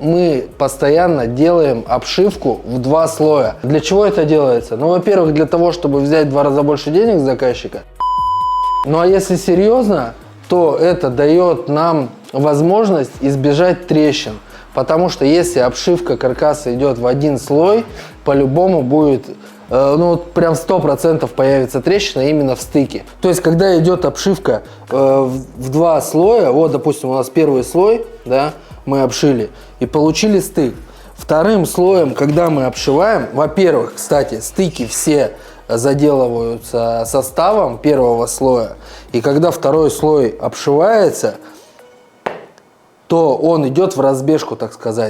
Мы постоянно делаем обшивку в 2 слоя. Для чего это делается? Ну, во-первых, для того, чтобы взять в 2 раза больше денег с заказчика. Ну, а если серьезно, то это дает нам возможность избежать трещин. Потому что если обшивка каркаса идет в 1 слой, по-любому будет, ну, прям 100% появится трещина именно в стыке. То есть, когда идет обшивка в 2 слоя, вот, допустим, у нас первый слой, да, мы обшили и получили стык. Вторым слоем, когда мы обшиваем, во-первых, кстати, стыки все заделываются составом первого слоя. И когда второй слой обшивается, то он идет в разбежку, так сказать.